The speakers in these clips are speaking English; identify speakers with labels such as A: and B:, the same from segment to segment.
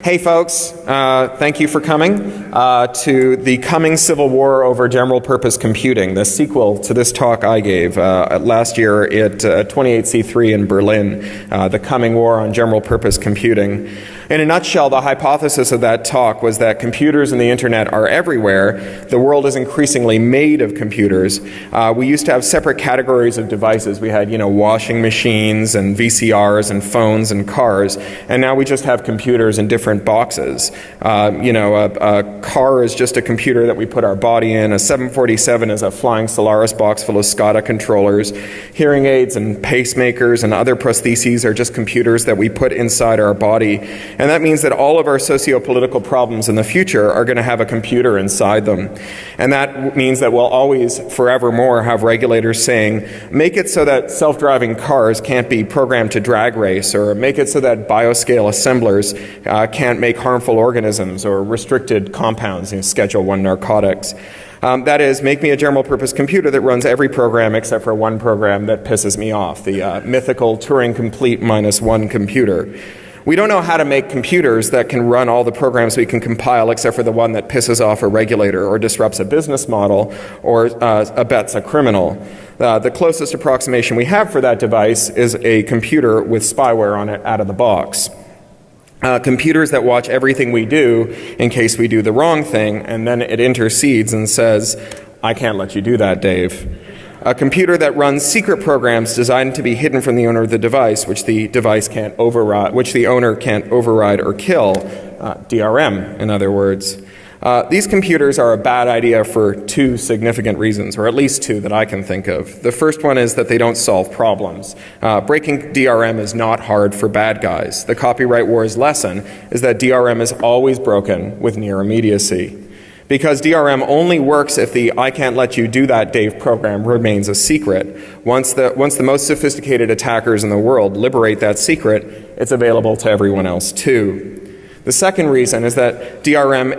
A: Hey folks, thank you for coming to the coming civil war over general purpose computing, the sequel to this talk I gave last year at 28C3 in Berlin, the coming war on general purpose computing. In a nutshell, the hypothesis of that talk was that computers and the internet are everywhere. The world is increasingly made of computers. We used to have separate categories of devices. We had, washing machines and VCRs and phones and cars, and now we just have computers in different boxes. A car is just a computer that we put our body in. A 747 is a flying Solaris box full of SCADA controllers. Hearing aids and pacemakers and other prostheses are just computers that we put inside our body. And that means that all of our socio-political problems in the future are going to have a computer inside them. And that means that we'll always, forevermore, have regulators saying, make it so that self-driving cars can't be programmed to drag race, or make it so that bioscale assemblers can't make harmful organisms or restricted compounds in Schedule I narcotics. That is, make me a general-purpose computer that runs every program except for one program that pisses me off, the mythical Turing-complete -1 computer. We don't know how to make computers that can run all the programs we can compile except for the one that pisses off a regulator or disrupts a business model or abets a criminal. The closest approximation we have for that device is a computer with spyware on it out of the box. Computers that watch everything we do in case we do the wrong thing, and then it intercedes and says, I can't let you do that, Dave. A computer that runs secret programs designed to be hidden from the owner of the device, which the device can't override, which the owner can't override or kill, DRM, in other words. These computers are a bad idea for two significant reasons, or at least two that I can think of. The first one is that they don't solve problems. Breaking DRM is not hard for bad guys. The copyright war's lesson is that DRM is always broken with near immediacy. Because DRM only works if the I can't let you do that, Dave program remains a secret. Once the most sophisticated attackers in the world liberate that secret, it's available to everyone else too. The second reason is that DRM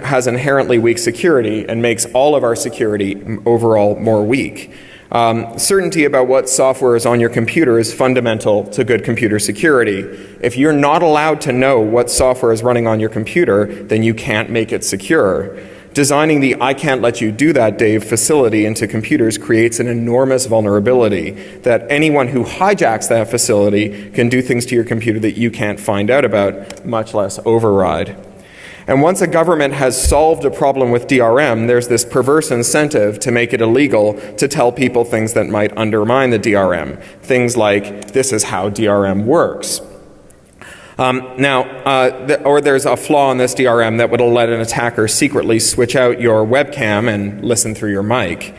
A: has inherently weak security and makes all of our security overall more weak. Certainty about what software is on your computer is fundamental to good computer security. If you're not allowed to know what software is running on your computer, then you can't make it secure. Designing the I can't let you do that, Dave facility into computers creates an enormous vulnerability that anyone who hijacks that facility can do things to your computer that you can't find out about, much less override. And once a government has solved a problem with DRM, there's this perverse incentive to make it illegal to tell people things that might undermine the DRM. Things like, this is how DRM works. Or there's a flaw in this DRM that would let an attacker secretly switch out your webcam and listen through your mic.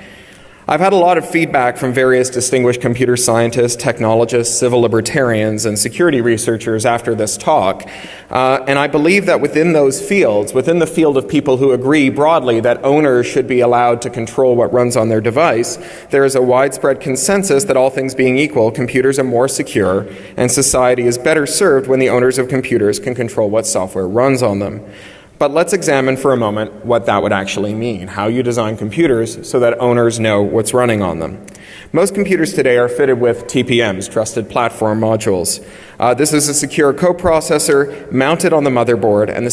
A: I've had a lot of feedback from various distinguished computer scientists, technologists, civil libertarians, and security researchers after this talk. And I believe that within those fields, within the field of people who agree broadly that owners should be allowed to control what runs on their device, there is a widespread consensus that all things being equal, computers are more secure, and society is better served when the owners of computers can control what software runs on them. But let's examine for a moment what that would actually mean, how you design computers so that owners know what's running on them. Most computers today are fitted with TPMs, Trusted Platform Modules. This is a secure coprocessor mounted on the motherboard, and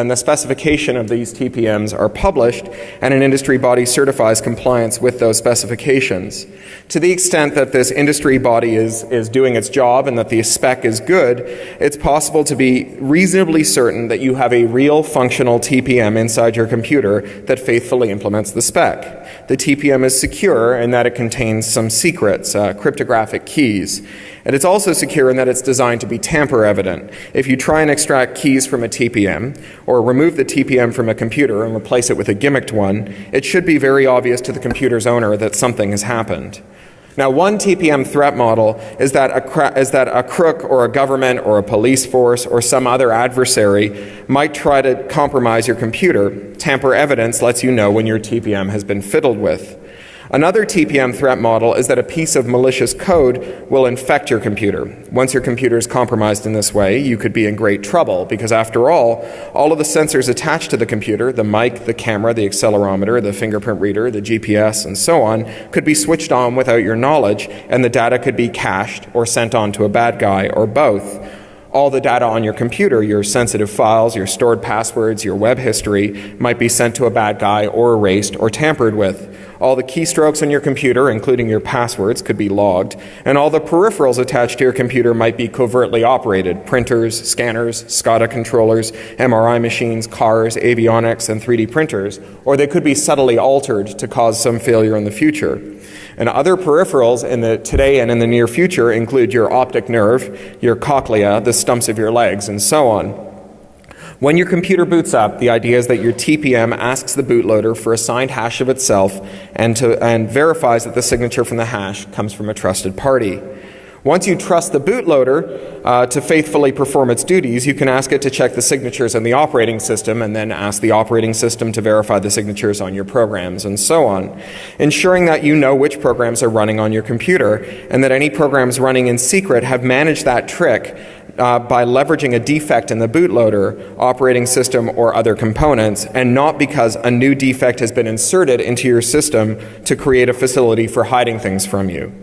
A: the specification of these TPMs are published, and an industry body certifies compliance with those specifications. To the extent that this industry body is doing its job and that the spec is good, it's possible to be reasonably certain that you have a real functional TPM inside your computer that faithfully implements the spec. The TPM is secure in that it contains some secrets, cryptographic keys. And it's also secure in that it's designed to be tamper-evident. If you try and extract keys from a TPM, or remove the TPM from a computer and replace it with a gimmicked one, it should be very obvious to the computer's owner that something has happened. Now, one TPM threat model is that a crook or a government or a police force or some other adversary might try to compromise your computer. Tamper evidence lets you know when your TPM has been fiddled with. Another TPM threat model is that a piece of malicious code will infect your computer. Once your computer is compromised in this way, you could be in great trouble because, after all of the sensors attached to the computer, the mic, the camera, the accelerometer, the fingerprint reader, the GPS, and so on, could be switched on without your knowledge, and the data could be cached or sent on to a bad guy or both. All the data on your computer, your sensitive files, your stored passwords, your web history, might be sent to a bad guy or erased or tampered with. All the keystrokes on your computer, including your passwords, could be logged, and all the peripherals attached to your computer might be covertly operated: printers, scanners, SCADA controllers, MRI machines, cars, avionics, and 3D printers, or they could be subtly altered to cause some failure in the future. And other peripherals in the today and in the near future include your optic nerve, your cochlea, the stumps of your legs, and so on. When your computer boots up, the idea is that your TPM asks the bootloader for a signed hash of itself and verifies that the signature from the hash comes from a trusted party. Once you trust the bootloader to faithfully perform its duties, you can ask it to check the signatures in the operating system and then ask the operating system to verify the signatures on your programs and so on, ensuring that you know which programs are running on your computer and that any programs running in secret have managed that trick by leveraging a defect in the bootloader, operating system, or other components, and not because a new defect has been inserted into your system to create a facility for hiding things from you.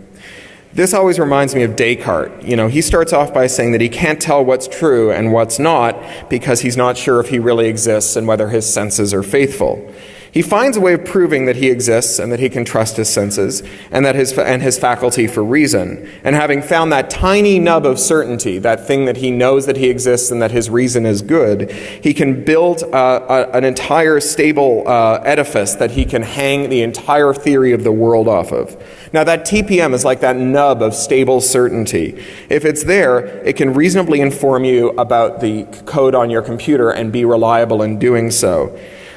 A: This always reminds me of Descartes. He starts off by saying that he can't tell what's true and what's not because he's not sure if he really exists and whether his senses are faithful. He finds a way of proving that he exists and that he can trust his senses and that his faculty for reason. And having found that tiny nub of certainty, that thing that he knows that he exists and that his reason is good, he can build an entire stable edifice that he can hang the entire theory of the world off of. Now that TPM is like that nub of stable certainty. If it's there, it can reasonably inform you about the code on your computer and be reliable in doing so.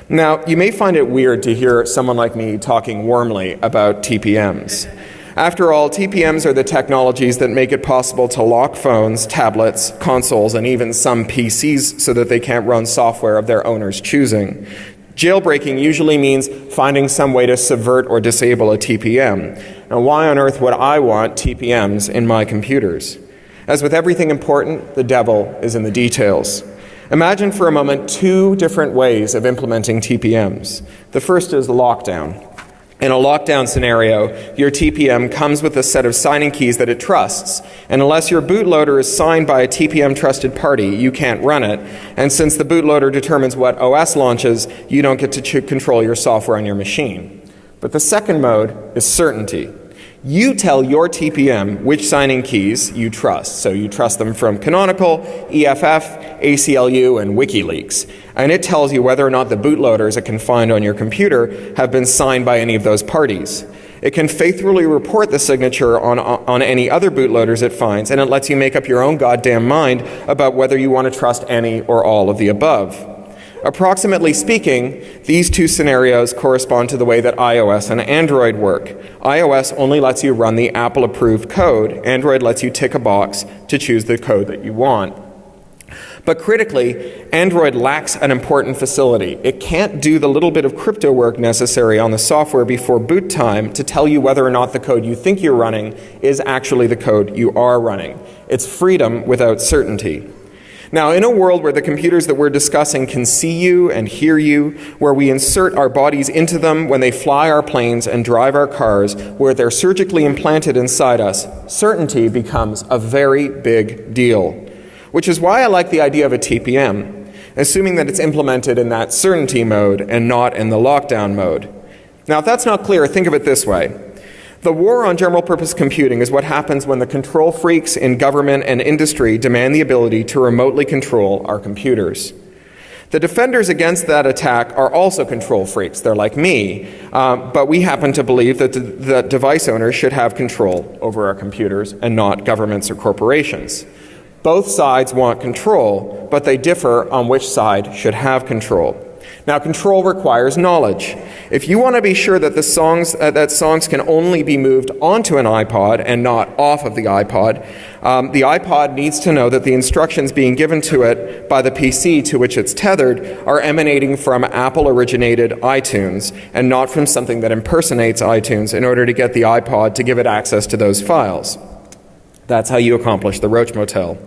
A: Now, you may find it weird to hear someone like me talking warmly about TPMs. After all, TPMs are the technologies that make it possible to lock phones, tablets, consoles, and even some PCs so that they can't run software of their owner's choosing. Jailbreaking usually means finding some way to subvert or disable a TPM. Now, why on earth would I want TPMs in my computers? As with everything important, the devil is in the details. Imagine for a moment two different ways of implementing TPMs. The first is lockdown. In a lockdown scenario, your TPM comes with a set of signing keys that it trusts, and unless your bootloader is signed by a TPM trusted party, you can't run it. And since the bootloader determines what OS launches, you don't get to control your software on your machine. But the second mode is certainty. You tell your TPM which signing keys you trust. So you trust them from Canonical, EFF, ACLU, and WikiLeaks. And it tells you whether or not the bootloaders it can find on your computer have been signed by any of those parties. It can faithfully report the signature on any other bootloaders it finds, and it lets you make up your own goddamn mind about whether you want to trust any or all of the above. Approximately speaking, these two scenarios correspond to the way that iOS and Android work. iOS only lets you run the Apple-approved code. Android lets you tick a box to choose the code that you want. But critically, Android lacks an important facility. It can't do the little bit of crypto work necessary on the software before boot time to tell you whether or not the code you think you're running is actually the code you are running. It's freedom without certainty. Now, in a world where the computers that we're discussing can see you and hear you, where we insert our bodies into them when they fly our planes and drive our cars, where they're surgically implanted inside us, certainty becomes a very big deal. Which is why I like the idea of a TPM, assuming that it's implemented in that certainty mode and not in the lockdown mode. Now, if that's not clear, think of it this way. The war on general-purpose computing is what happens when the control freaks in government and industry demand the ability to remotely control our computers. The defenders against that attack are also control freaks. They're like me, but we happen to believe that the device owners should have control over our computers and not governments or corporations. Both sides want control, but they differ on which side should have control. Now, control requires knowledge. If you want to be sure that songs can only be moved onto an iPod and not off of the iPod needs to know that the instructions being given to it by the PC to which it's tethered are emanating from Apple-originated iTunes and not from something that impersonates iTunes in order to get the iPod to give it access to those files. That's how you accomplish the Roach Motel.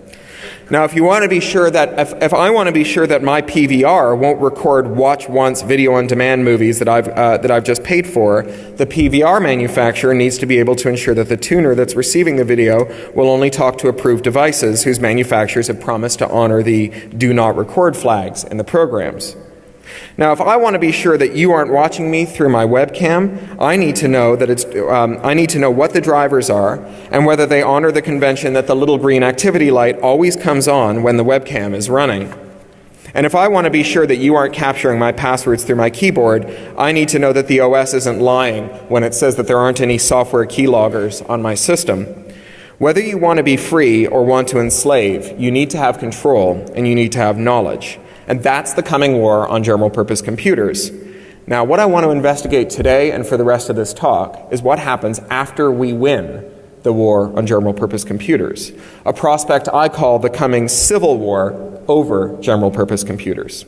A: Now, if you want to be sure that, if I want to be sure that my PVR won't record watch once video on demand movies that I've just paid for, the PVR manufacturer needs to be able to ensure that the tuner that's receiving the video will only talk to approved devices whose manufacturers have promised to honor the do not record flags in the programs. Now, if I want to be sure that you aren't watching me through my webcam, I need to know I need to know what the drivers are and whether they honor the convention that the little green activity light always comes on when the webcam is running. And if I want to be sure that you aren't capturing my passwords through my keyboard, I need to know that the OS isn't lying when it says that there aren't any software keyloggers on my system. Whether you want to be free or want to enslave, you need to have control and you need to have knowledge. And that's the coming war on general-purpose computers. Now, what I want to investigate today and for the rest of this talk is what happens after we win the war on general-purpose computers, a prospect I call the coming civil war over general-purpose computers.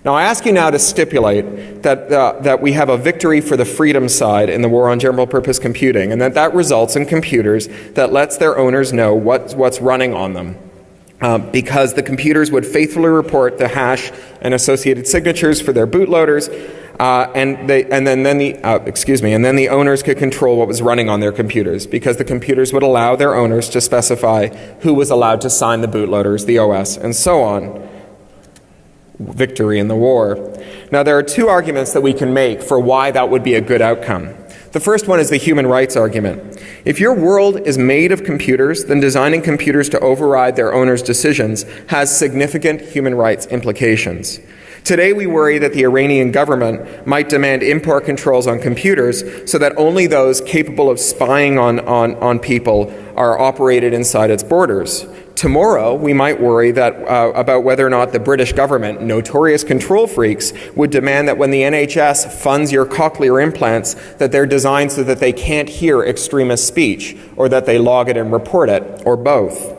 A: Now, I ask you now to stipulate that we have a victory for the freedom side in the war on general-purpose computing, and that results in computers that lets their owners know what's running on them. Because the computers would faithfully report the hash and associated signatures for their bootloaders, and then the owners could control what was running on their computers, because the computers would allow their owners to specify who was allowed to sign the bootloaders, the OS, and so on. Victory in the war. Now, there are two arguments that we can make for why that would be a good outcome. The first one is the human rights argument. If your world is made of computers, then designing computers to override their owners' decisions has significant human rights implications. Today, we worry that the Iranian government might demand import controls on computers so that only those capable of spying on people are operated inside its borders. Tomorrow, we might worry about whether or not the British government, notorious control freaks, would demand that when the NHS funds your cochlear implants, that they're designed so that they can't hear extremist speech, or that they log it and report it, or both.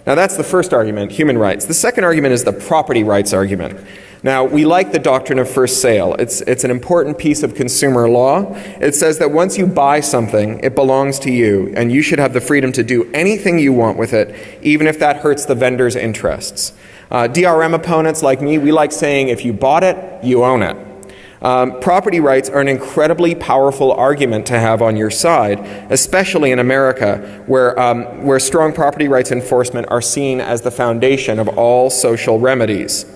A: Now, that's the first argument, human rights. The second argument is the property rights argument. Now, we like the doctrine of first sale. It's an important piece of consumer law. It says that once you buy something, it belongs to you, and you should have the freedom to do anything you want with it, even if that hurts the vendor's interests. DRM opponents like me, we like saying if you bought it, you own it. Property rights are an incredibly powerful argument to have on your side, especially in America, where strong property rights enforcement are seen as the foundation of all social remedies.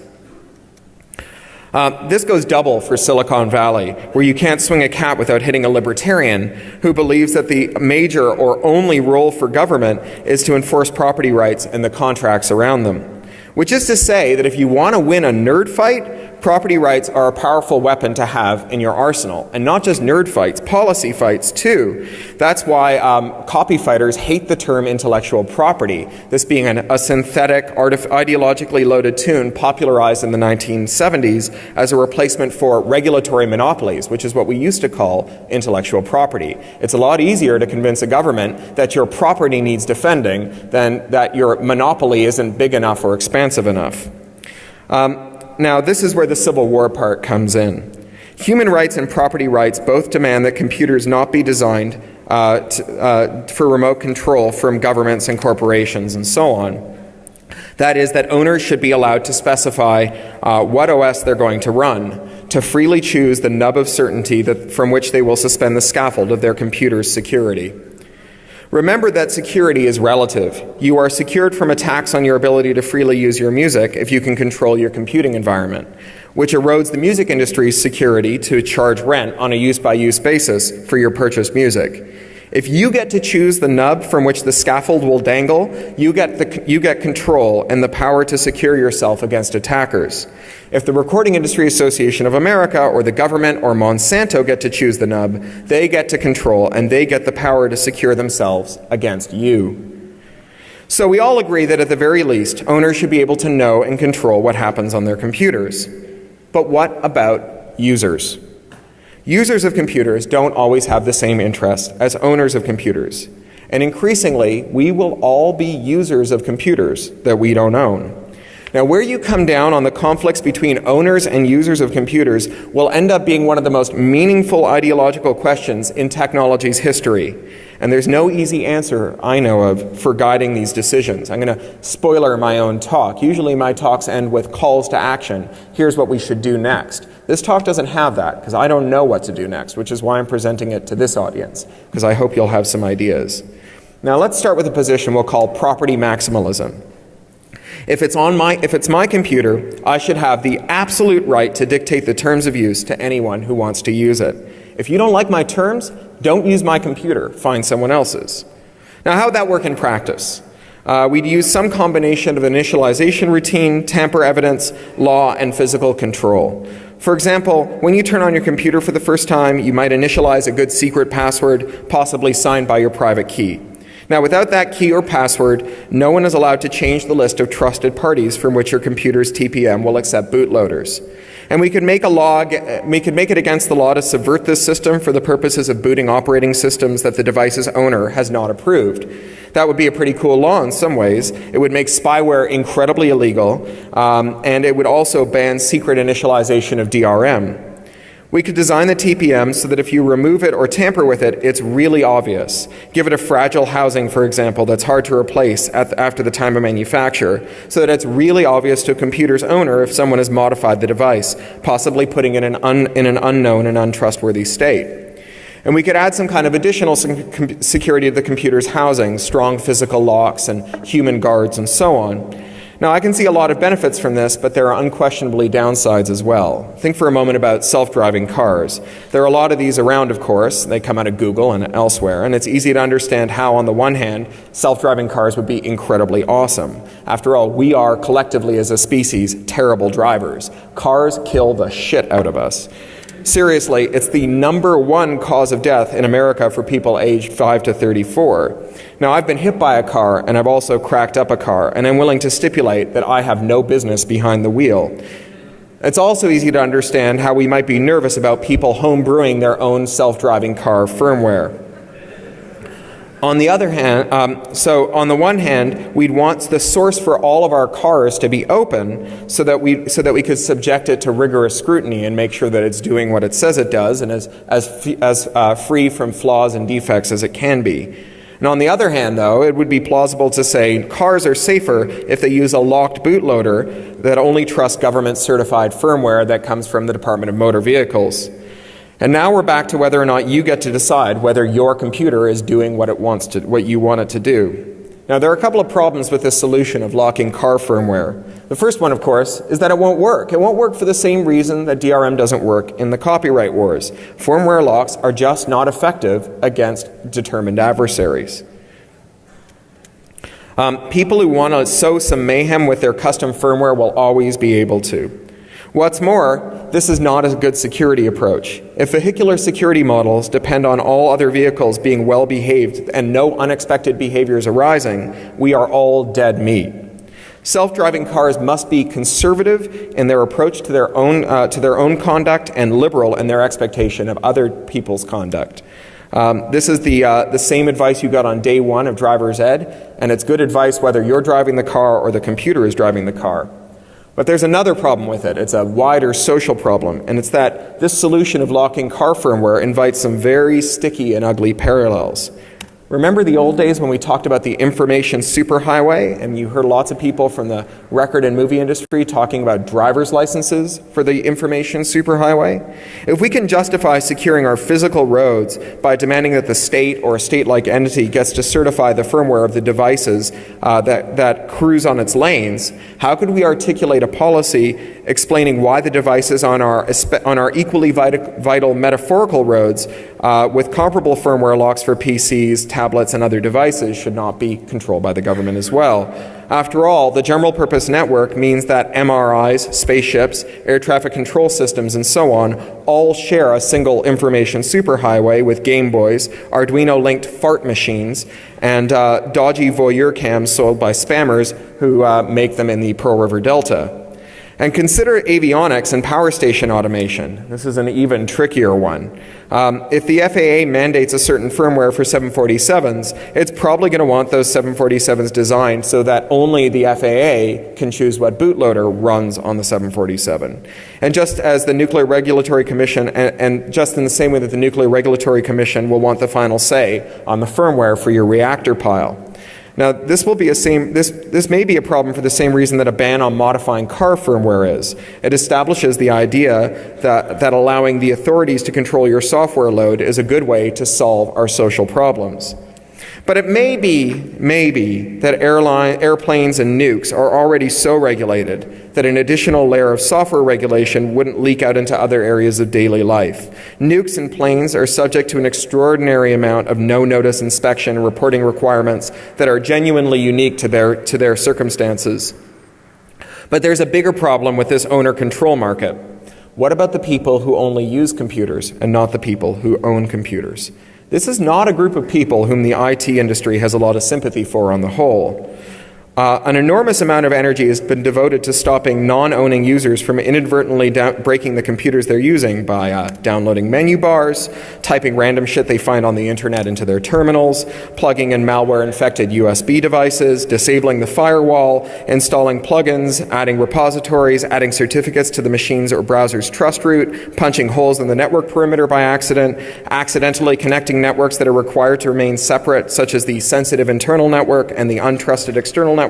A: This goes double for Silicon Valley, where you can't swing a cat without hitting a libertarian who believes that the major or only role for government is to enforce property rights and the contracts around them. Which is to say that if you want to win a nerd fight, property rights are a powerful weapon to have in your arsenal. And not just nerd fights, policy fights too. That's why copy fighters hate the term intellectual property, this being a synthetic, ideologically loaded tune popularized in the 1970s as a replacement for regulatory monopolies, which is what we used to call intellectual property. It's a lot easier to convince a government that your property needs defending than that your monopoly isn't big enough or expansive enough. Now, this is where the Civil War part comes in. Human rights and property rights both demand that computers not be designed for remote control from governments and corporations and so on. That is, that owners should be allowed to specify what OS they're going to run, to freely choose the nub of certainty from which they will suspend the scaffold of their computer's security. Remember that security is relative. You are secured from attacks on your ability to freely use your music if you can control your computing environment, which erodes the music industry's security to charge rent on a use-by-use basis for your purchased music. If you get to choose the nub from which the scaffold will dangle, you get control and the power to secure yourself against attackers. If the Recording Industry Association of America or the government or Monsanto get to choose the nub, they get to control and they get the power to secure themselves against you. So we all agree that at the very least, owners should be able to know and control what happens on their computers. But what about users? Users of computers don't always have the same interest as owners of computers. And increasingly, we will all be users of computers that we don't own. Now, where you come down on the conflicts between owners and users of computers will end up being one of the most meaningful ideological questions in technology's history. And there's no easy answer I know of for guiding these decisions. I'm going to spoiler my own talk. Usually my talks end with calls to action. Here's what we should do next. This talk doesn't have that because I don't know what to do next, which is why I'm presenting it to this audience, because I hope you'll have some ideas. Now let's start with a position we'll call property maximalism. If it's my computer, I should have the absolute right to dictate the terms of use to anyone who wants to use it. If you don't like my terms, don't use my computer, find someone else's. Now, how would that work in practice? We'd use some combination of initialization routine, tamper evidence, law, and physical control. For example, when you turn on your computer for the first time, you might initialize a good secret password, possibly signed by your private key. Now, without that key or password, no one is allowed to change the list of trusted parties from which your computer's TPM will accept bootloaders. And we could make it against the law to subvert this system for the purposes of booting operating systems that the device's owner has not approved. That would be a pretty cool law in some ways. It would make spyware incredibly illegal, and it would also ban secret initialization of DRM. We could design the TPM so that if you remove it or tamper with it, it's really obvious. Give it a fragile housing, for example, that's hard to replace after the time of manufacture, so that it's really obvious to a computer's owner if someone has modified the device, possibly putting it in an unknown and untrustworthy state. And we could add some kind of additional security to the computer's housing, strong physical locks and human guards and so on. Now, I can see a lot of benefits from this, but there are unquestionably downsides as well. Think for a moment about self-driving cars. There are a lot of these around, of course. They come out of Google and elsewhere, and it's easy to understand how, on the one hand, self-driving cars would be incredibly awesome. After all, we are, collectively as a species, terrible drivers. Cars kill the shit out of us. Seriously, it's the #1 cause of death in America for people aged 5 to 34. Now, I've been hit by a car, and I've also cracked up a car, and I'm willing to stipulate that I have no business behind the wheel. It's also easy to understand how we might be nervous about people homebrewing their own self-driving car firmware. On the other hand, on the one hand, we'd want the source for all of our cars to be open so that we could subject it to rigorous scrutiny and make sure that it's doing what it says it does and as free from flaws and defects as it can be. And on the other hand, though, it would be plausible to say cars are safer if they use a locked bootloader that only trusts government-certified firmware that comes from the Department of Motor Vehicles. And now we're back to whether or not you get to decide whether your computer is doing what you want it to do. Now, there are a couple of problems with this solution of locking car firmware. The first one, of course, is that it won't work. It won't work for the same reason that DRM doesn't work in the copyright wars. Firmware locks are just not effective against determined adversaries. People who want to sow some mayhem with their custom firmware will always be able to. What's more, this is not a good security approach. If vehicular security models depend on all other vehicles being well behaved and no unexpected behaviors arising, we are all dead meat. Self-driving cars must be conservative in their approach to their own conduct and liberal in their expectation of other people's conduct. This is the same advice you got on day one of driver's ed, and it's good advice whether you're driving the car or the computer is driving the car. But there's another problem with it. It's a wider social problem, and it's that this solution of locking car firmware invites some very sticky and ugly parallels. Remember the old days when we talked about the information superhighway, and you heard lots of people from the record and movie industry talking about driver's licenses for the information superhighway? If we can justify securing our physical roads by demanding that the state or a state-like entity gets to certify the firmware of the devices that cruise on its lanes, how could we articulate a policy explaining why the devices on our equally vital metaphorical roads with comparable firmware locks for PCs, tablets, and other devices should not be controlled by the government as well? After all, the general purpose network means that MRIs, spaceships, air traffic control systems, and so on all share a single information superhighway with Game Boys, Arduino-linked fart machines, and dodgy voyeur cams sold by spammers who make them in the Pearl River Delta. And consider avionics and power station automation. This is an even trickier one. If the FAA mandates a certain firmware for 747s, it's probably going to want those 747s designed so that only the FAA can choose what bootloader runs on the 747. And just as the Nuclear Regulatory Commission, and just in the same way that the Nuclear Regulatory Commission will want the final say on the firmware for your reactor pile. Now, this may be a problem for the same reason that a ban on modifying car firmware is. It establishes the idea that allowing the authorities to control your software load is a good way to solve our social problems. But it may be that airplanes and nukes are already so regulated that an additional layer of software regulation wouldn't leak out into other areas of daily life. Nukes and planes are subject to an extraordinary amount of no-notice inspection and reporting requirements that are genuinely unique to their circumstances. But there's a bigger problem with this owner-control market. What about the people who only use computers and not the people who own computers? This is not a group of people whom the IT industry has a lot of sympathy for on the whole. An enormous amount of energy has been devoted to stopping non-owning users from inadvertently breaking the computers they're using by downloading menu bars, typing random shit they find on the internet into their terminals, plugging in malware-infected USB devices, disabling the firewall, installing plugins, adding repositories, adding certificates to the machine's or browser's trust root, punching holes in the network perimeter by accident, accidentally connecting networks that are required to remain separate, such as the sensitive internal network and the untrusted external network,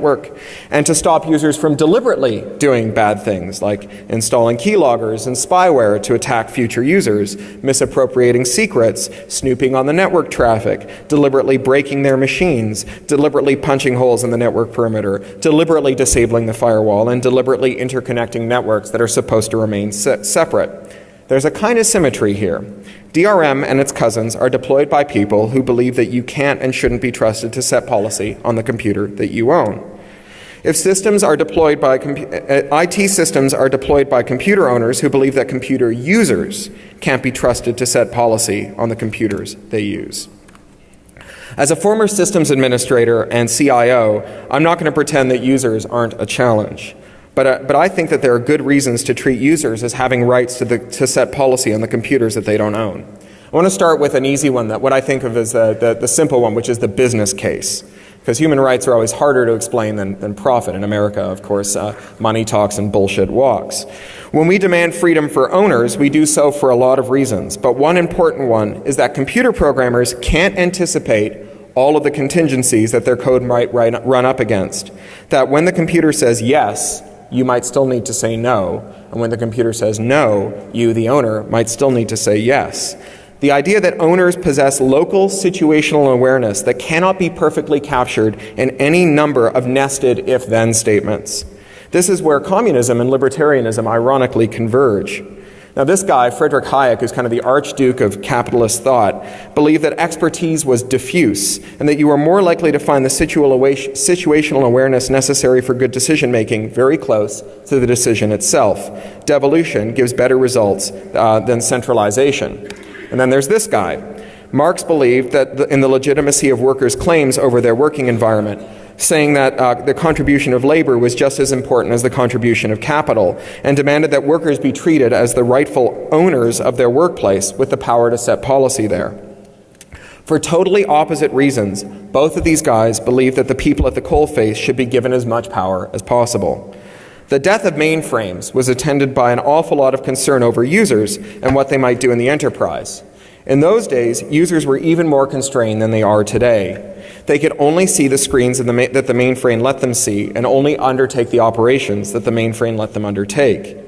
A: and to stop users from deliberately doing bad things like installing keyloggers and spyware to attack future users, misappropriating secrets, snooping on the network traffic, deliberately breaking their machines, deliberately punching holes in the network perimeter, deliberately disabling the firewall, and deliberately interconnecting networks that are supposed to remain separate. There's a kind of symmetry here. DRM and its cousins are deployed by people who believe that you can't and shouldn't be trusted to set policy on the computer that you own. If systems are deployed by IT systems are deployed by computer owners who believe that computer users can't be trusted to set policy on the computers they use. As a former systems administrator and CIO, I'm not going to pretend that users aren't a challenge. But I think that there are good reasons to treat users as having rights to set policy on the computers that they don't own. I want to start with an easy one, what I think of as the simple one, which is the business case. Because human rights are always harder to explain than profit. In America, of course, money talks and bullshit walks. When we demand freedom for owners, we do so for a lot of reasons. But one important one is that computer programmers can't anticipate all of the contingencies that their code might run up against. That when the computer says yes, you might still need to say no. And when the computer says no, you, the owner, might still need to say yes. The idea that owners possess local situational awareness that cannot be perfectly captured in any number of nested if-then statements. This is where communism and libertarianism ironically converge. Now, this guy, Friedrich Hayek, who's kind of the archduke of capitalist thought, believed that expertise was diffuse and that you were more likely to find the situational awareness necessary for good decision-making very close to the decision itself. Devolution gives better results than centralization. And then there's this guy. Marx believed that in the legitimacy of workers' claims over their working environment, saying that the contribution of labor was just as important as the contribution of capital, and demanded that workers be treated as the rightful owners of their workplace with the power to set policy there. For totally opposite reasons, both of these guys believed that the people at the coalface should be given as much power as possible. The death of mainframes was attended by an awful lot of concern over users and what they might do in the enterprise. In those days, users were even more constrained than they are today. They could only see the screens that the mainframe let them see and only undertake the operations that the mainframe let them undertake.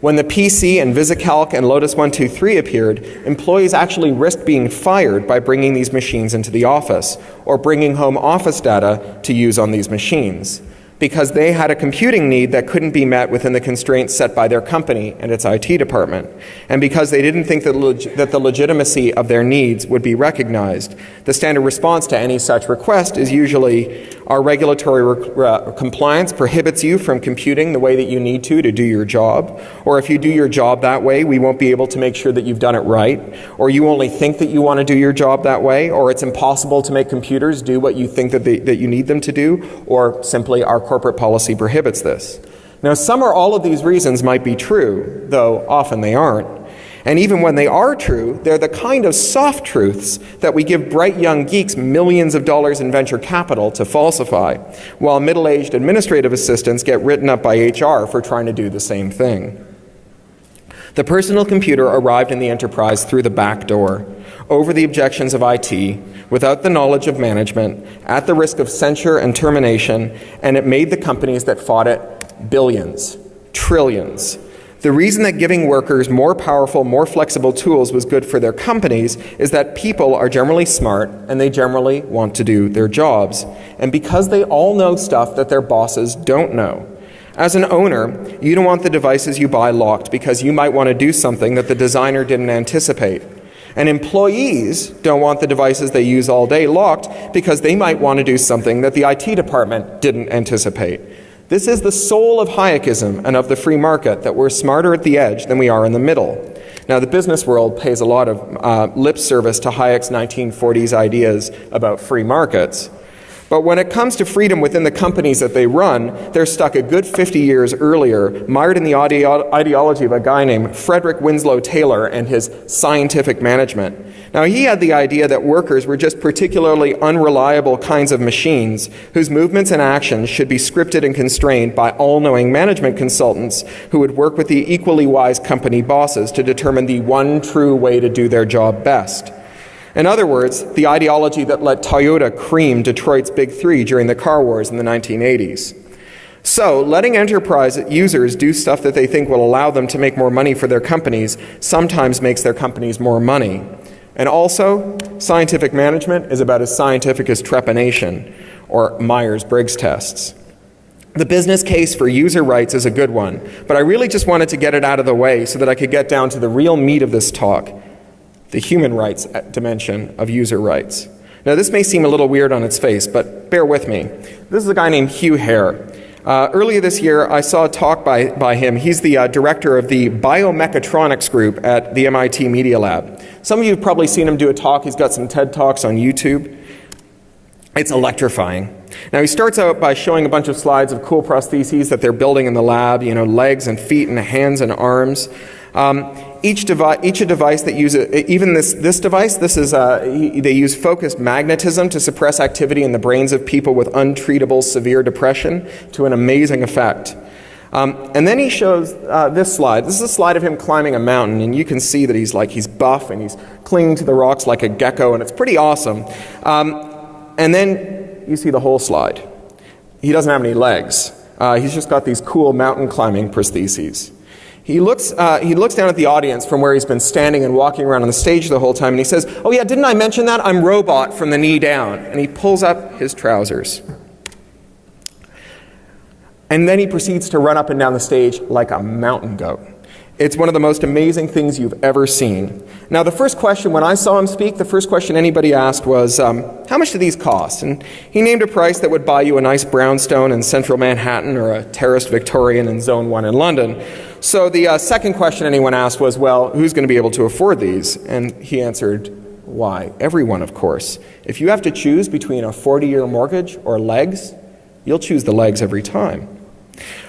A: When the PC and VisiCalc and Lotus 123 appeared, employees actually risked being fired by bringing these machines into the office or bringing home office data to use on these machines, because they had a computing need that couldn't be met within the constraints set by their company and its IT department, and because they didn't think that the legitimacy of their needs would be recognized. The standard response to any such request is usually, our regulatory compliance prohibits you from computing the way that you need to do your job, or if you do your job that way, we won't be able to make sure that you've done it right, or you only think that you want to do your job that way, or it's impossible to make computers do what you think that you need them to do, or simply our corporate policy prohibits this. Now, some or all of these reasons might be true, though often they aren't. And even when they are true, they're the kind of soft truths that we give bright young geeks millions of dollars in venture capital to falsify, while middle-aged administrative assistants get written up by HR for trying to do the same thing. The personal computer arrived in the enterprise through the back door, over the objections of IT, without the knowledge of management, at the risk of censure and termination, and it made the companies that fought it billions, trillions. The reason that giving workers more powerful, more flexible tools was good for their companies is that people are generally smart and they generally want to do their jobs. And because they all know stuff that their bosses don't know. As an owner, you don't want the devices you buy locked because you might want to do something that the designer didn't anticipate. And employees don't want the devices they use all day locked because they might want to do something that the IT department didn't anticipate. This is the soul of Hayekism and of the free market, that we're smarter at the edge than we are in the middle. Now, the business world pays a lot of lip service to Hayek's 1940s ideas about free markets. But when it comes to freedom within the companies that they run, they're stuck a good 50 years earlier, mired in the ideology of a guy named Frederick Winslow Taylor and his scientific management. Now, he had the idea that workers were just particularly unreliable kinds of machines whose movements and actions should be scripted and constrained by all-knowing management consultants who would work with the equally wise company bosses to determine the one true way to do their job best. In other words, the ideology that let Toyota cream Detroit's Big Three during the car wars in the 1980s. So, letting enterprise users do stuff that they think will allow them to make more money for their companies sometimes makes their companies more money. And also, scientific management is about as scientific as trepanation or Myers-Briggs tests. The business case for user rights is a good one, but I really just wanted to get it out of the way so that I could get down to the real meat of this talk. The human rights dimension of user rights. Now, this may seem a little weird on its face, but bear with me. This is a guy named Hugh Hare. Earlier this year, I saw a talk by him. He's the director of the biomechatronics group at the MIT Media Lab. Some of you have probably seen him do a talk. He's got some TED Talks on YouTube. It's electrifying. Now, he starts out by showing a bunch of slides of cool prostheses that they're building in the lab, legs and feet and hands and arms. Each device that uses, even this device, they use focused magnetism to suppress activity in the brains of people with untreatable severe depression to an amazing effect. And then he shows this slide. This is a slide of him climbing a mountain, and you can see that he's buff and he's clinging to the rocks like a gecko, and it's pretty awesome. And then you see the whole slide. He doesn't have any legs. He's just got these cool mountain climbing prostheses. He looks down at the audience from where he's been standing and walking around on the stage the whole time, and he says, "Oh yeah, didn't I mention that? I'm robot from the knee down." And he pulls up his trousers. And then he proceeds to run up and down the stage like a mountain goat. It's one of the most amazing things you've ever seen. Now, the first question, when I saw him speak, the first question anybody asked was, how much do these cost? And he named a price that would buy you a nice brownstone in central Manhattan or a terraced Victorian in Zone 1 in London. So the second question anyone asked was, well, who's going to be able to afford these? And he answered, why? Everyone, of course. If you have to choose between a 40-year mortgage or legs, you'll choose the legs every time.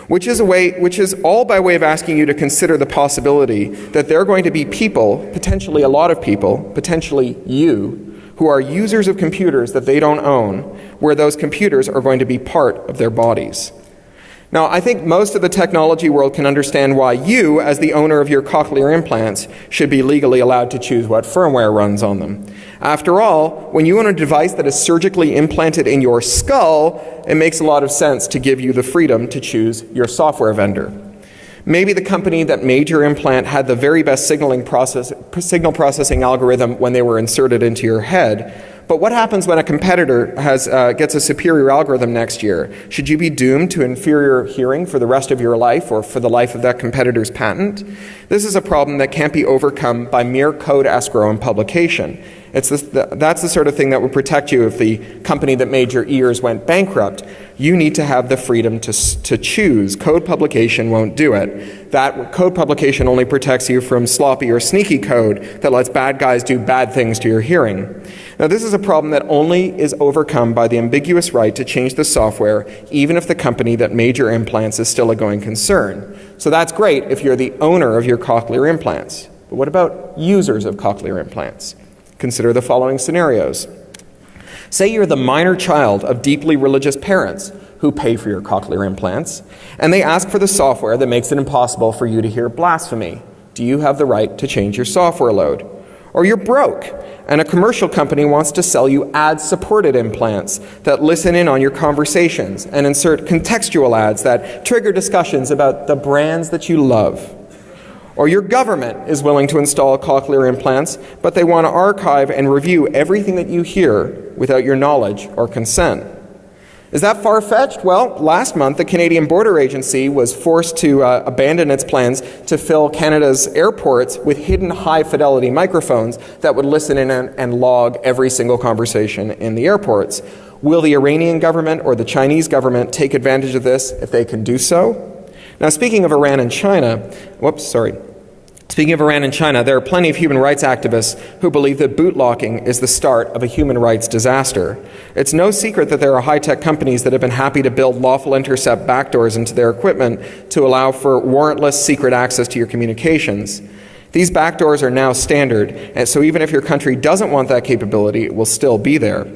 A: Which is all by way of asking you to consider the possibility that there are going to be people, potentially a lot of people, potentially you, who are users of computers that they don't own, where those computers are going to be part of their bodies. Now, I think most of the technology world can understand why you, as the owner of your cochlear implants, should be legally allowed to choose what firmware runs on them. After all, when you own a device that is surgically implanted in your skull, it makes a lot of sense to give you the freedom to choose your software vendor. Maybe the company that made your implant had the very best signal processing algorithm when they were inserted into your head. But what happens when a competitor gets a superior algorithm next year? Should you be doomed to inferior hearing for the rest of your life or for the life of that competitor's patent? This is a problem that can't be overcome by mere code escrow and publication. That's the sort of thing that would protect you if the company that made your ears went bankrupt. You need to have the freedom to choose. Code publication won't do it. That code publication only protects you from sloppy or sneaky code that lets bad guys do bad things to your hearing. Now, this is a problem that only is overcome by the ambiguous right to change the software, even if the company that made your implants is still a going concern. So that's great if you're the owner of your cochlear implants. But what about users of cochlear implants? Consider the following scenarios. Say you're the minor child of deeply religious parents who pay for your cochlear implants, and they ask for the software that makes it impossible for you to hear blasphemy. Do you have the right to change your software load? Or you're broke, and a commercial company wants to sell you ad-supported implants that listen in on your conversations and insert contextual ads that trigger discussions about the brands that you love. Or your government is willing to install cochlear implants, but they want to archive and review everything that you hear without your knowledge or consent. Is that far-fetched? Well, last month, the Canadian Border Agency was forced to abandon its plans to fill Canada's airports with hidden high-fidelity microphones that would listen in and log every single conversation in the airports. Will the Iranian government or the Chinese government take advantage of this if they can do so? Now, speaking of Iran and China, there are plenty of human rights activists who believe that bootlogging is the start of a human rights disaster. It's no secret that there are high-tech companies that have been happy to build lawful intercept backdoors into their equipment to allow for warrantless secret access to your communications. These backdoors are now standard, and so even if your country doesn't want that capability, it will still be there.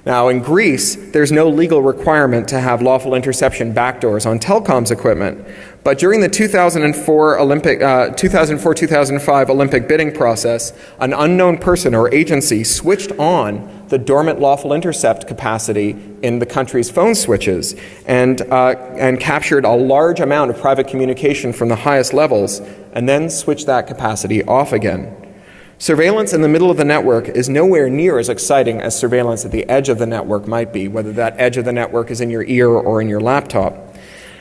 A: Now, in Greece, there's no legal requirement to have lawful interception backdoors on telecoms equipment. But during the 2004-2005 Olympic bidding process, an unknown person or agency switched on the dormant lawful intercept capacity in the country's phone switches and captured a large amount of private communication from the highest levels and then switched that capacity off again. Surveillance in the middle of the network is nowhere near as exciting as surveillance at the edge of the network might be, whether that edge of the network is in your ear or in your laptop.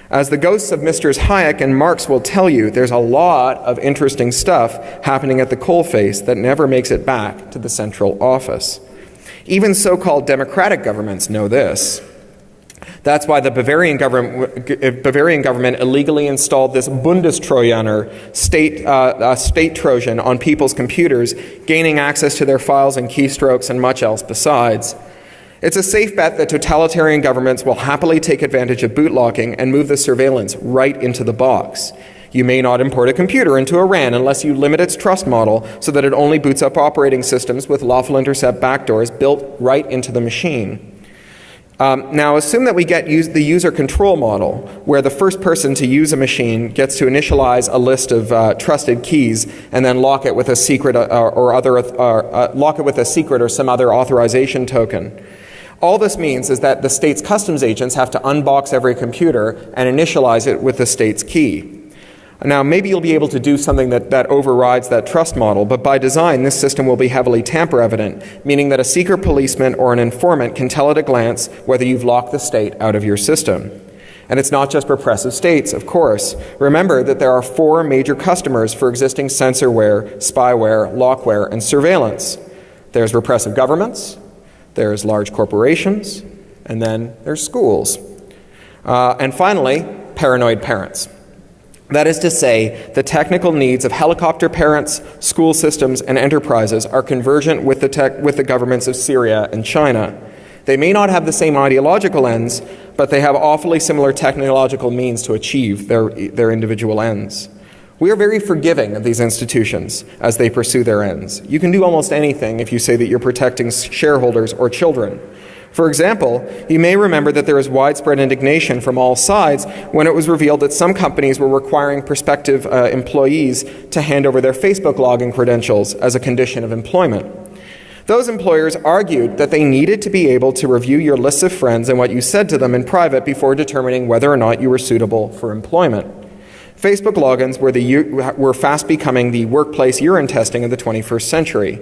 A: As the ghosts of Mr. Hayek and Marx will tell you, there's a lot of interesting stuff happening at the coalface that never makes it back to the central office. Even so-called democratic governments know this. That's why the Bavarian government illegally installed this Bundestrojaner, state Trojan, on people's computers, gaining access to their files and keystrokes and much else besides. It's a safe bet that totalitarian governments will happily take advantage of bootlogging and move the surveillance right into the box. You may not import a computer into Iran unless you limit its trust model so that it only boots up operating systems with lawful intercept backdoors built right into the machine. Now, assume that we get the user control model, where the first person to use a machine gets to initialize a list of trusted keys and then lock it with a secret or some other authorization token. All this means is that the state's customs agents have to unbox every computer and initialize it with the state's key. Now, maybe you'll be able to do something that overrides that trust model, but by design, this system will be heavily tamper-evident, meaning that a secret policeman or an informant can tell at a glance whether you've locked the state out of your system. And it's not just repressive states, of course. Remember that there are 4 major customers for existing censorware, spyware, lockware, and surveillance. There's repressive governments, there's large corporations, and then there's schools. And finally, paranoid parents. That is to say, the technical needs of helicopter parents, school systems, and enterprises are convergent with the governments of Syria and China. They may not have the same ideological ends, but they have awfully similar technological means to achieve their individual ends. We are very forgiving of these institutions as they pursue their ends. You can do almost anything if you say that you're protecting shareholders or children. For example, you may remember that there was widespread indignation from all sides when it was revealed that some companies were requiring prospective employees to hand over their Facebook login credentials as a condition of employment. Those employers argued that they needed to be able to review your lists of friends and what you said to them in private before determining whether or not you were suitable for employment. Facebook logins were fast becoming the workplace urine testing of the 21st century.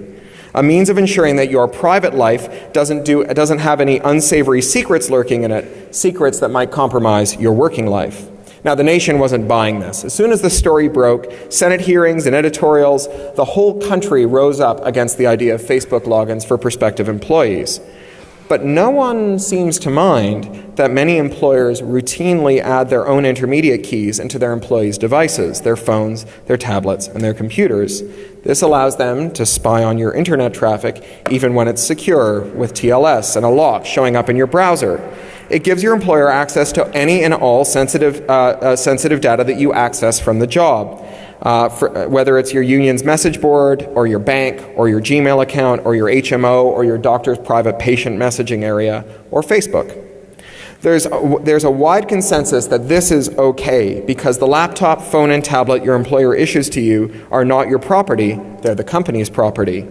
A: A means of ensuring that your private life doesn't have any unsavory secrets lurking in it, secrets that might compromise your working life. Now, the nation wasn't buying this. As soon as the story broke, Senate hearings and editorials, the whole country rose up against the idea of Facebook logins for prospective employees. But no one seems to mind that many employers routinely add their own intermediate keys into their employees' devices, their phones, their tablets, and their computers. This allows them to spy on your internet traffic even when it's secure, with TLS and a lock showing up in your browser. It gives your employer access to any and all sensitive data that you access from the job, whether it's your union's message board, or your bank, or your Gmail account, or your HMO, or your doctor's private patient messaging area, or Facebook. There's a wide consensus that this is okay because the laptop, phone, and tablet your employer issues to you are not your property, they're the company's property.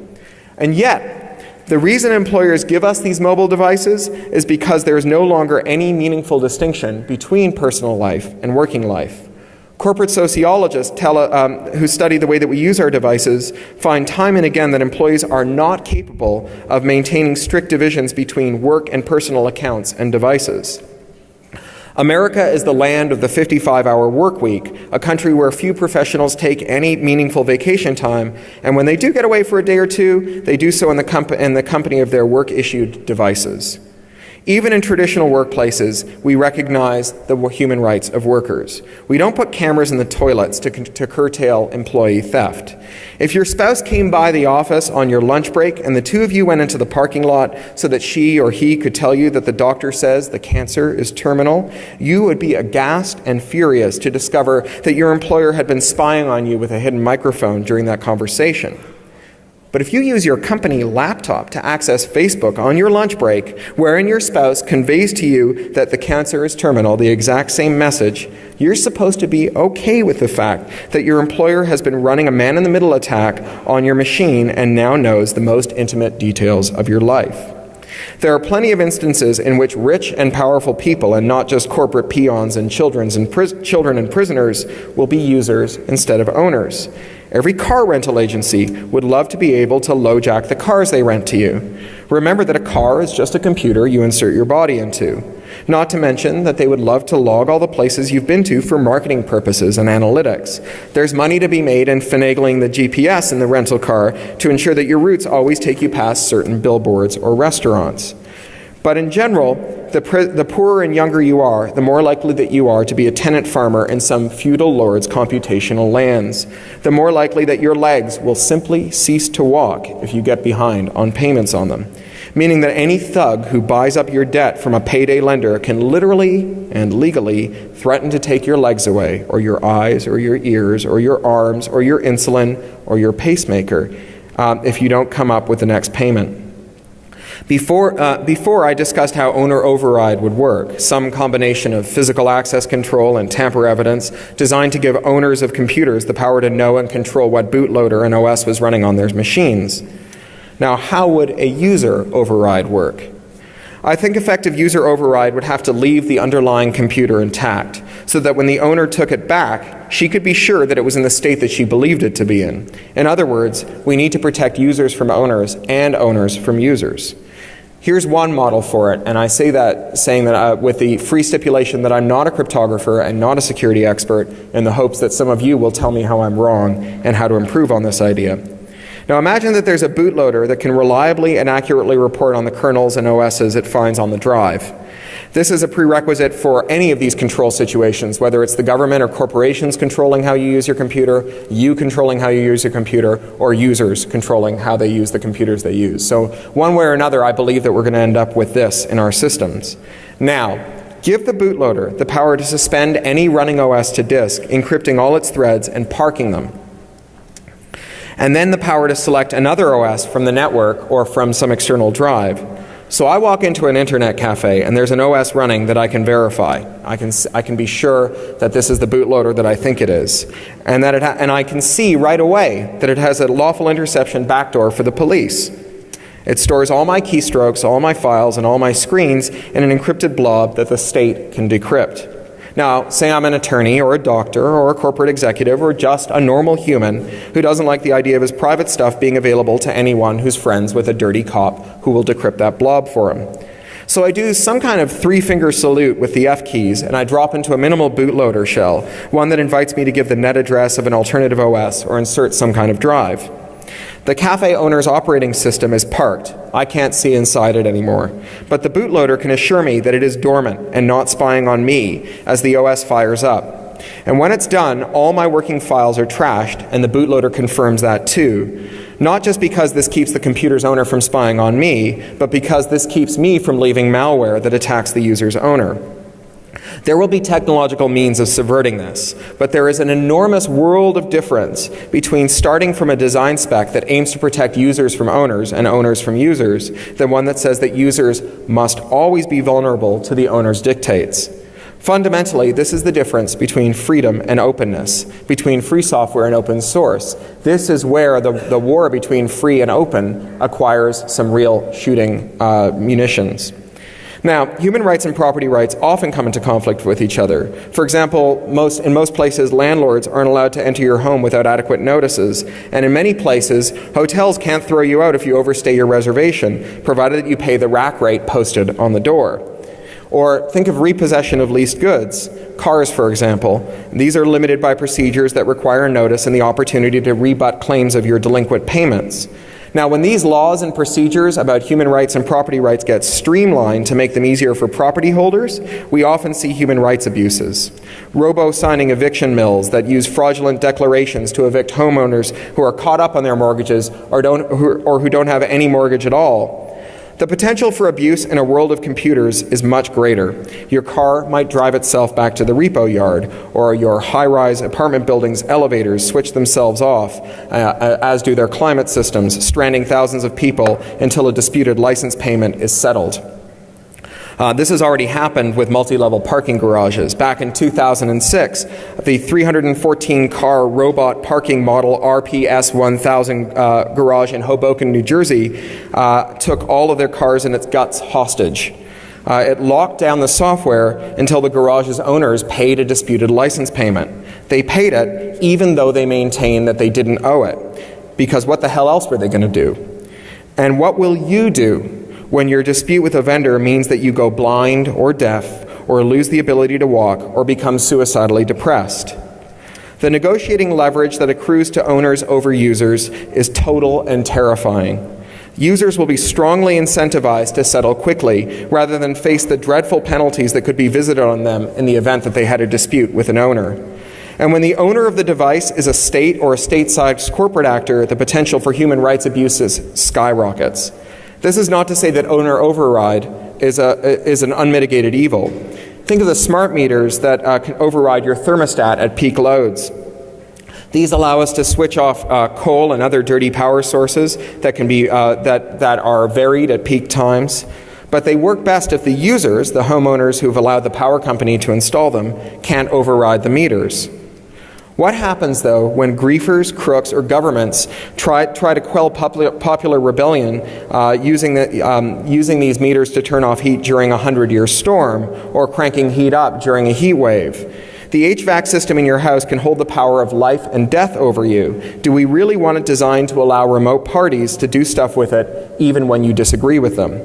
A: And yet, the reason employers give us these mobile devices is because there is no longer any meaningful distinction between personal life and working life. Corporate sociologists who study the way that we use our devices find time and again that employees are not capable of maintaining strict divisions between work and personal accounts and devices. America is the land of the 55-hour work week, a country where few professionals take any meaningful vacation time, and when they do get away for a day or two, they do so in the company of their work-issued devices. Even in traditional workplaces, we recognize the human rights of workers. We don't put cameras in the toilets to curtail employee theft. If your spouse came by the office on your lunch break and the two of you went into the parking lot so that she or he could tell you that the doctor says the cancer is terminal, you would be aghast and furious to discover that your employer had been spying on you with a hidden microphone during that conversation. But if you use your company laptop to access Facebook on your lunch break, wherein your spouse conveys to you that the cancer is terminal, the exact same message, you're supposed to be okay with the fact that your employer has been running a man-in-the-middle attack on your machine and now knows the most intimate details of your life. There are plenty of instances in which rich and powerful people, and not just corporate peons and children and prisoners, will be users instead of owners. Every car rental agency would love to be able to LoJack the cars they rent to you. Remember that a car is just a computer you insert your body into. Not to mention that they would love to log all the places you've been to for marketing purposes and analytics. There's money to be made in finagling the GPS in the rental car to ensure that your routes always take you past certain billboards or restaurants. But in general, the poorer and younger you are, the more likely that you are to be a tenant farmer in some feudal lord's computational lands. The more likely that your legs will simply cease to walk if you get behind on payments on them. Meaning that any thug who buys up your debt from a payday lender can literally and legally threaten to take your legs away, or your eyes, or your ears, or your arms, or your insulin, or your pacemaker, if you don't come up with the next payment. Before I discussed how owner override would work, some combination of physical access control and tamper evidence designed to give owners of computers the power to know and control what bootloader an OS was running on their machines. Now, how would a user override work? I think effective user override would have to leave the underlying computer intact, so that when the owner took it back, she could be sure that it was in the state that she believed it to be in. In other words, we need to protect users from owners and owners from users. Here's one model for it, and I say that saying that with the free stipulation that I'm not a cryptographer and not a security expert, in the hopes that some of you will tell me how I'm wrong and how to improve on this idea. Now imagine that there's a bootloader that can reliably and accurately report on the kernels and OSs it finds on the drive. This is a prerequisite for any of these control situations, whether it's the government or corporations controlling how you use your computer, you controlling how you use your computer, or users controlling how they use the computers they use. So one way or another, I believe that we're going to end up with this in our systems. Now, give the bootloader the power to suspend any running OS to disk, encrypting all its threads and parking them. And then the power to select another OS from the network or from some external drive. So I walk into an internet cafe and there's an OS running that I can verify. I can be sure that this is the bootloader that I think it is. And I can see right away that it has a lawful interception backdoor for the police. It stores all my keystrokes, all my files, and all my screens in an encrypted blob that the state can decrypt. Now, say I'm an attorney or a doctor or a corporate executive or just a normal human who doesn't like the idea of his private stuff being available to anyone who's friends with a dirty cop who will decrypt that blob for him. So I do some kind of three-finger salute with the F keys, and I drop into a minimal bootloader shell, one that invites me to give the net address of an alternative OS or insert some kind of drive. The cafe owner's operating system is parked. I can't see inside it anymore. But the bootloader can assure me that it is dormant and not spying on me as the OS fires up. And when it's done, all my working files are trashed, and the bootloader confirms that too. Not just because this keeps the computer's owner from spying on me, but because this keeps me from leaving malware that attacks the user's owner. There will be technological means of subverting this, but there is an enormous world of difference between starting from a design spec that aims to protect users from owners and owners from users than one that says that users must always be vulnerable to the owner's dictates. Fundamentally, this is the difference between freedom and openness, between free software and open source. This is where the war between free and open acquires some real shooting munitions. Now, human rights and property rights often come into conflict with each other. For example, in most places, landlords aren't allowed to enter your home without adequate notices, and in many places, hotels can't throw you out if you overstay your reservation, provided that you pay the rack rate posted on the door. Or think of repossession of leased goods. Cars, for example. These are limited by procedures that require notice and the opportunity to rebut claims of your delinquent payments. Now, when these laws and procedures about human rights and property rights get streamlined to make them easier for property holders, we often see human rights abuses. Robo-signing eviction mills that use fraudulent declarations to evict homeowners who are caught up on their mortgages or who don't have any mortgage at all. The potential for abuse in a world of computers is much greater. Your car might drive itself back to the repo yard, or your high-rise apartment building's elevators switch themselves off, as do their climate systems, stranding thousands of people until a disputed license payment is settled. This has already happened with multi-level parking garages. Back in 2006, the 314-car robot parking model RPS 1000 garage in Hoboken, New Jersey, took all of their cars and its guts hostage. It locked down the software until the garage's owners paid a disputed license payment. They paid it even though they maintained that they didn't owe it, because what the hell else were they going to do? And what will you do when your dispute with a vendor means that you go blind or deaf or lose the ability to walk or become suicidally depressed? The negotiating leverage that accrues to owners over users is total and terrifying. Users will be strongly incentivized to settle quickly rather than face the dreadful penalties that could be visited on them in the event that they had a dispute with an owner. And when the owner of the device is a state or a state-sized corporate actor, the potential for human rights abuses skyrockets. This is not to say that owner override is an unmitigated evil. Think of the smart meters that can override your thermostat at peak loads. These allow us to switch off coal and other dirty power sources that can be that are varied at peak times. But they work best if the users, the homeowners who've allowed the power company to install them, can't override the meters. What happens, though, when griefers, crooks, or governments try to quell popular rebellion using these meters to turn off heat during a 100-year storm or cranking heat up during a heat wave? The HVAC system in your house can hold the power of life and death over you. Do we really want it designed to allow remote parties to do stuff with it even when you disagree with them?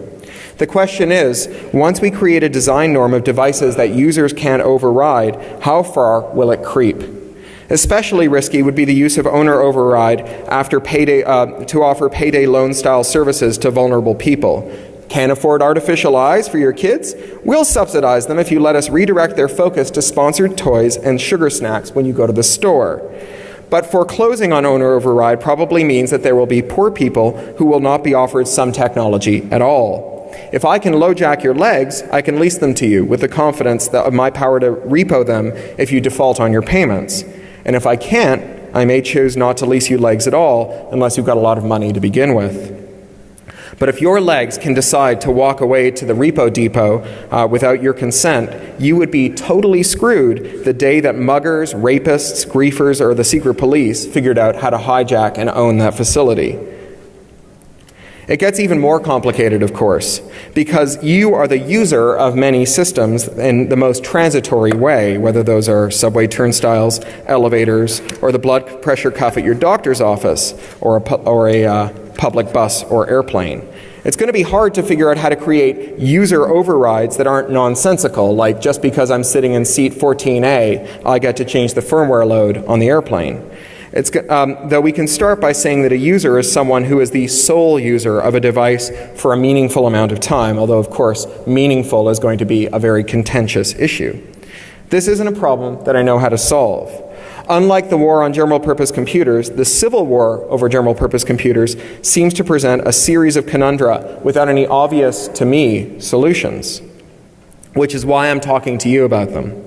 A: The question is, once we create a design norm of devices that users can't override, how far will it creep? Especially risky would be the use of owner override after payday, to offer payday loan-style services to vulnerable people. Can't afford artificial eyes for your kids? We'll subsidize them if you let us redirect their focus to sponsored toys and sugar snacks when you go to the store. But foreclosing on owner override probably means that there will be poor people who will not be offered some technology at all. If I can LoJack your legs, I can lease them to you with the confidence of my power to repo them if you default on your payments. And if I can't, I may choose not to lease you legs at all unless you've got a lot of money to begin with. But if your legs can decide to walk away to the repo depot without your consent, you would be totally screwed the day that muggers, rapists, griefers, or the secret police figured out how to hijack and own that facility. It gets even more complicated, of course, because you are the user of many systems in the most transitory way, whether those are subway turnstiles, elevators, or the blood pressure cuff at your doctor's office, or a public bus or airplane. It's going to be hard to figure out how to create user overrides that aren't nonsensical, like just because I'm sitting in seat 14A, I get to change the firmware load on the airplane. Though we can start by saying that a user is someone who is the sole user of a device for a meaningful amount of time, although of course meaningful is going to be a very contentious issue. This isn't a problem that I know how to solve. Unlike the war on general-purpose computers, the civil war over general-purpose computers seems to present a series of conundra without any obvious, to me, solutions, which is why I'm talking to you about them.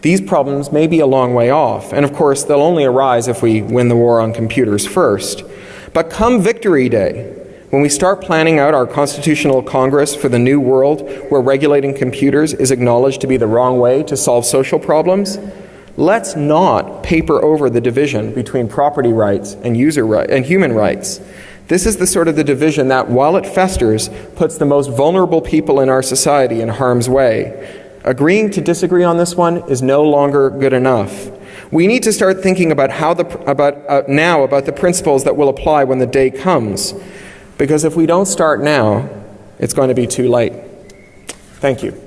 A: These problems may be a long way off, and of course they'll only arise if we win the war on computers first. But come Victory Day, when we start planning out our constitutional Congress for the new world where regulating computers is acknowledged to be the wrong way to solve social problems, let's not paper over the division between property rights and human rights. This is the sort of the division that, while it festers, puts the most vulnerable people in our society in harm's way. Agreeing to disagree on this one is no longer good enough. We need to start thinking about about the principles that will apply when the day comes. Because if we don't start now, it's going to be too late. Thank you.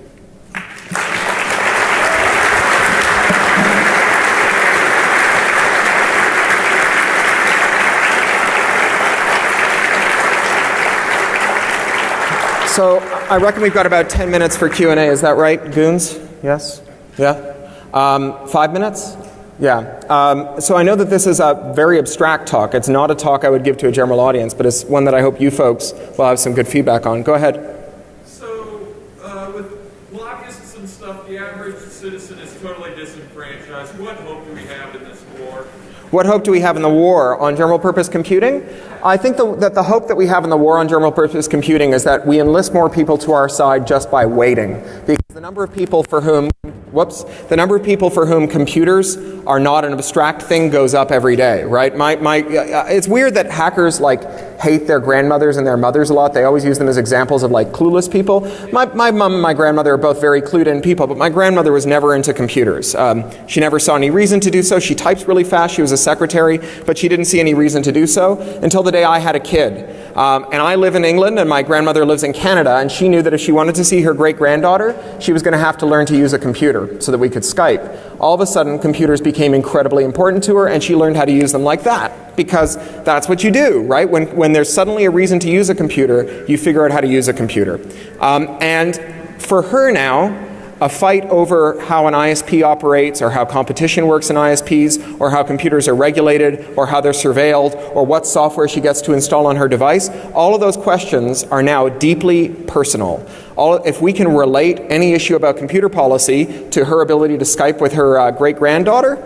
A: So I reckon we've got about 10 minutes for Q&A. Is that right, Goons? Yes? Yeah? 5 minutes? Yeah. So I know that this is a very abstract talk. It's not a talk I would give to a general audience, but it's one that I hope you folks will have some good feedback on. Go ahead.
B: So with lobbyists and stuff, the average citizen is totally disenfranchised. What hope do we have in this war?
A: What hope do we have in the war on general-purpose computing? I think that the hope that we have in the war on general-purpose computing is that we enlist more people to our side just by waiting. Because the number of people for whom computers are not an abstract thing goes up every day, right? It's weird that hackers hate their grandmothers and their mothers a lot. They always use them as examples of clueless people. My mom and my grandmother are both very clued in people, but my grandmother was never into computers. She never saw any reason to do so. She types really fast. She was a secretary, but she didn't see any reason to do so until the day I had a kid. And I live in England and my grandmother lives in Canada, and she knew that if she wanted to see her great-granddaughter, she was going to have to learn to use a computer so that we could Skype. All of a sudden, computers became incredibly important to her, and she learned how to use them like that, because that's what you do, right? When there's suddenly a reason to use a computer, you figure out how to use a computer. And for her now, a fight over how an ISP operates, or how competition works in ISPs, or how computers are regulated, or how they're surveilled, or what software she gets to install on her device, all of those questions are now deeply personal. If we can relate any issue about computer policy to her ability to Skype with her great-granddaughter,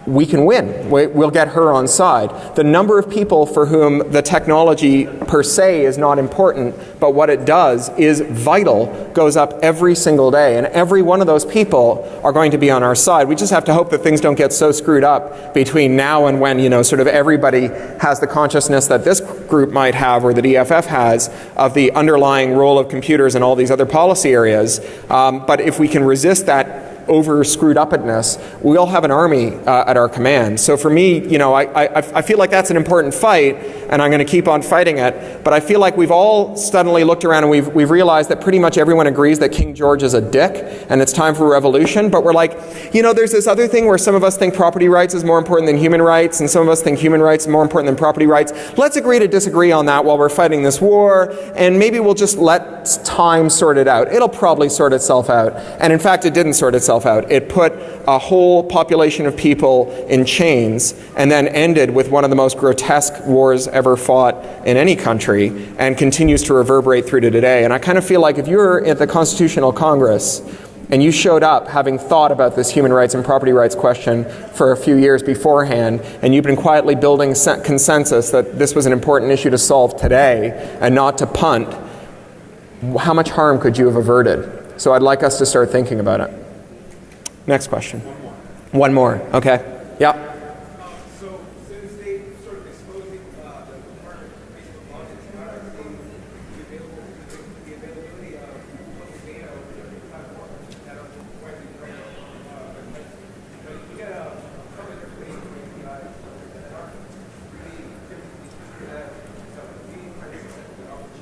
A: we can win. We'll get her on side. The number of people for whom the technology per se is not important, but what it does is vital, goes up every single day. And every one of those people are going to be on our side. We just have to hope that things don't get so screwed up between now and when, sort of everybody has the consciousness that this group might have, or the EFF has, of the underlying role of computers in all these other policy areas. But if we can resist that over screwed upness, we'll have an army at our command. So for me, I feel like that's an important fight, and I'm going to keep on fighting it. But I feel like we've all suddenly looked around and we've realized that pretty much everyone agrees that King George is a dick, and it's time for revolution. But we're like, there's this other thing where some of us think property rights is more important than human rights, and some of us think human rights is more important than property rights. Let's agree to disagree on that while we're fighting this war, and maybe we'll just let time sort it out. It'll probably sort itself out. And in fact, it didn't sort itself out. It put a whole population of people in chains and then ended with one of the most grotesque wars ever fought in any country, and continues to reverberate through to today. And I kind of feel like if you're at the Constitutional Congress and you showed up having thought about this human rights and property rights question for a few years beforehand, and you've been quietly building consensus that this was an important issue to solve today and not to punt, how much harm could you have averted? So I'd like us to start thinking about it. Next question. One more. Okay. Yeah.
C: So since they sort of exposing the department of Facebook logic, how are the availability of public data over different platforms that are widely available? You get a public information from APIs that aren't really typically that we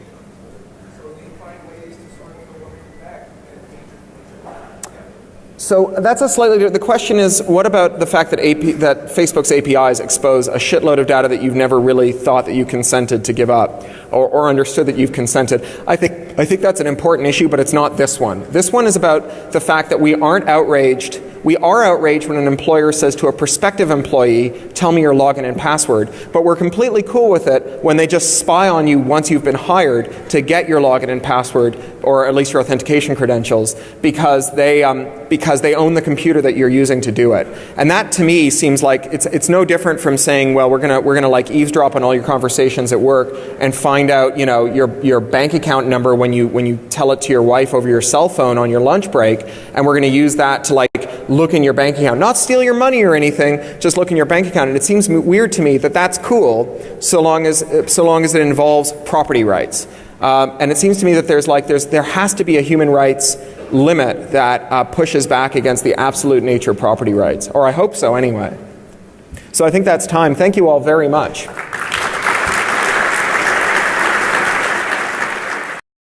A: So that's a slightly different. The question is, what about the fact that that Facebook's APIs expose a shitload of data that you've never really thought that you consented to give up, or understood that you've consented? I think that's an important issue, but it's not this one. This one is about the fact that we aren't outraged. We are outraged when an employer says to a prospective employee, tell me your login and password, but we're completely cool with it when they just spy on you once you've been hired to get your login and password, or at least your authentication credentials, because they own the computer that you're using to do it. And that to me seems like it's no different from saying, well, we're gonna like eavesdrop on all your conversations at work and find out, you know, your bank account number when you tell it to your wife over your cell phone on your lunch break, and we're gonna use that to like look in your bank account, not steal your money or anything, just look in your bank account. And it seems weird to me that that's cool so long as it involves property rights. And it seems to me that there has to be a human rights limit that pushes back against the absolute nature of property rights, or I hope so anyway. So I think that's time. Thank you all very much.